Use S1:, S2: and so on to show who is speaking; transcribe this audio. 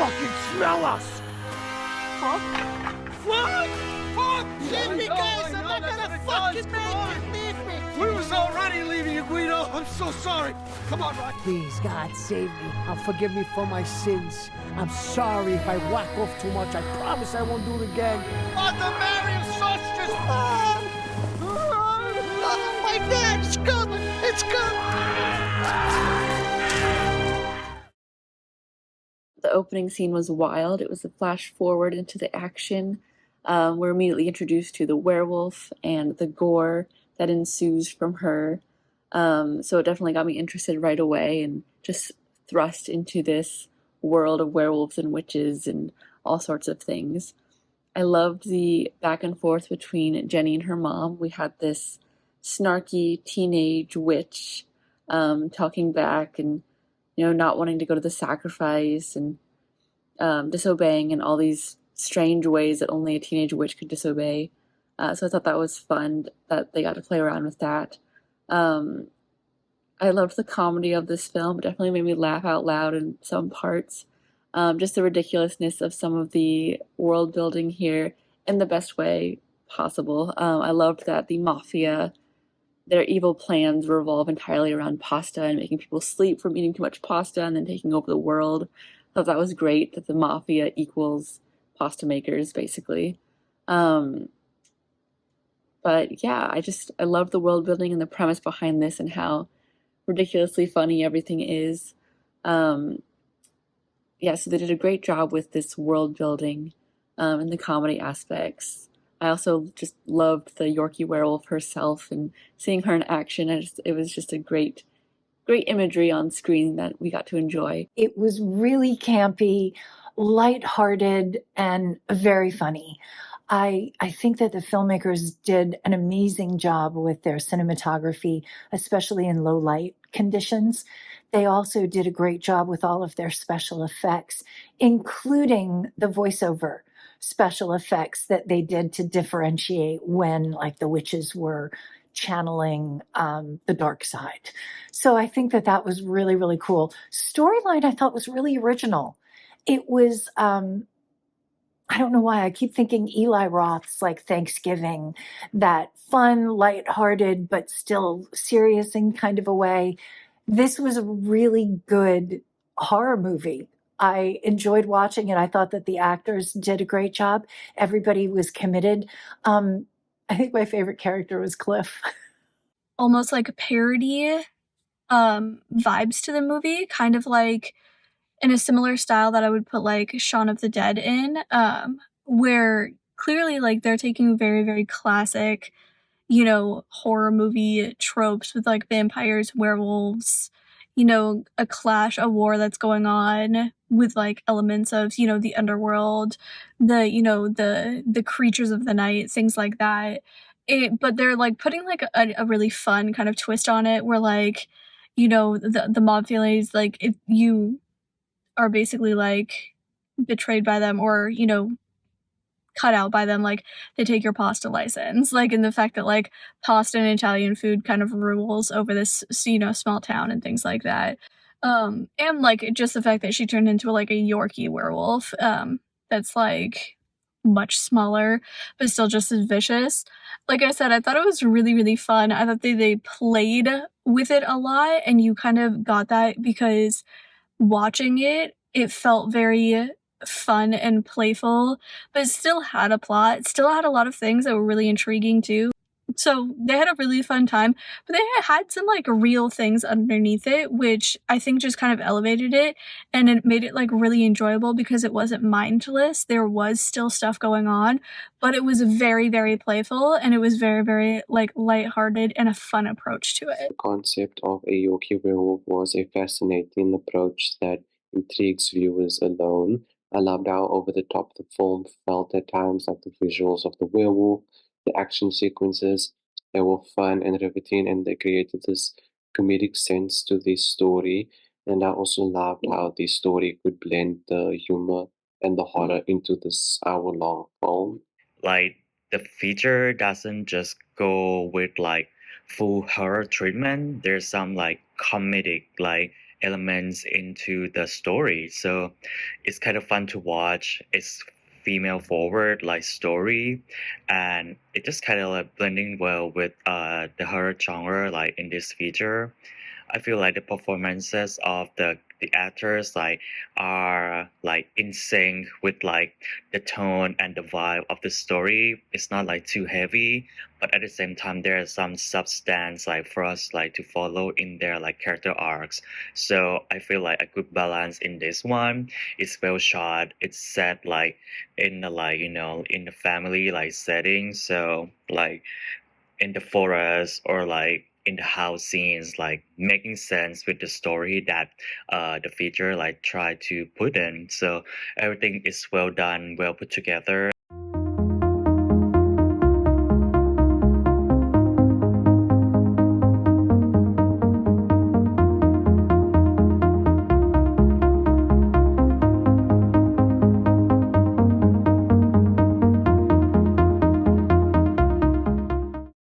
S1: fucking smell us!
S2: Huh?
S1: What? Fuck!
S2: Leave me, guys! I'm not gonna fucking make it! Leave me!
S1: We was already leaving you, Guido. I'm so sorry. Come on, Rocky.
S3: Please, God, save me. Forgive me for my sins. I'm sorry if I whack off too much. I promise I won't do it again.
S1: Mother Mary of sausages!
S2: Oh, my dad! It's coming! It's coming!
S4: The opening scene was wild. It was a flash forward into the action. We're immediately introduced to the werewolf and the gore that ensues from her. So it definitely got me interested right away and just thrust into this world of werewolves and witches and all sorts of things. I loved the back and forth between Jenny and her mom. We had this snarky teenage witch talking back and, you know, not wanting to go to the sacrifice and disobeying in all these strange ways that only a teenage witch could disobey. So I thought that was fun that they got to play around with that. I loved the comedy of this film. It definitely made me laugh out loud in some parts. Just the ridiculousness of some of the world building here in the best way possible. I loved that the mafia, their evil plans revolve entirely around pasta and making people sleep from eating too much pasta and then taking over the world. I thought that was great, that the mafia equals pasta makers, basically. But yeah, I love the world building and the premise behind this and how ridiculously funny everything is. Yeah, so they did a great job with this world building and the comedy aspects. I also just loved the Yorkie werewolf herself and seeing her in action. It was just a great imagery on screen that we got to enjoy.
S5: It was really campy, lighthearted, and very funny. I think that the filmmakers did an amazing job with their cinematography, especially in low light conditions. They also did a great job with all of their special effects, including the voiceover special effects that they did to differentiate when, like, the witches were channeling the dark side. So I think that that was really, really cool. Storyline I thought was really original. It was, I don't know why I keep thinking Eli Roth's like Thanksgiving, that fun, lighthearted, but still serious in kind of a way. This was a really good horror movie. I enjoyed watching it. I thought that the actors did a great job. Everybody was committed. I think my favorite character was Cliff.
S6: Almost like a parody vibes to the movie, kind of like in a similar style that I would put like Shaun of the Dead in, where clearly like they're taking very, very classic, you know, horror movie tropes with like vampires, werewolves, you know, a clash, a war that's going on with like elements of, you know, the underworld, the creatures of the night, things like that. But they're like putting like a really fun kind of twist on it where like, you know, the mob families, like if you are basically like betrayed by them or, you know, cut out by them, like they take your pasta license, like in the fact that like pasta and Italian food kind of rules over this, you know, small town and things like that. And like just the fact that she turned into like a Yorkie werewolf, that's like much smaller but still just as vicious. Like I said, I thought it was really, really fun. I thought they played with it a lot, and you kind of got that because watching it felt very fun and playful, but it still had a plot. It still had a lot of things that were really intriguing too. So they had a really fun time, but they had some like real things underneath it, which I think just kind of elevated it, and it made it like really enjoyable because it wasn't mindless. There was still stuff going on, but it was very, very playful, and it was very, very like lighthearted and a fun approach to it.
S7: The concept of a Yorkie werewolf was a fascinating approach that intrigues viewers alone. I loved how over the top the film felt at times, like the visuals of the werewolf, the action sequences. They were fun and riveting, and they created this comedic sense to the story. And I also loved how the story could blend the humor and the horror into this hour-long film.
S8: Like, the feature doesn't just go with like full horror treatment. There's some like comedic like elements into the story. So it's kind of fun to watch. It's female forward like story, and it just kind of like blending well with the horror genre like in this feature. I feel like the performances of the actors like are like in sync with like the tone and the vibe of the story. It's not like too heavy, but at the same time there is some substance like for us like to follow in their like character arcs. So I feel like a good balance in this one. It's well shot. It's set like in the like in the family like setting. So like in the forest or like in the house scenes, like making sense with the story that the feature like tried to put in. So everything is well done, well put together.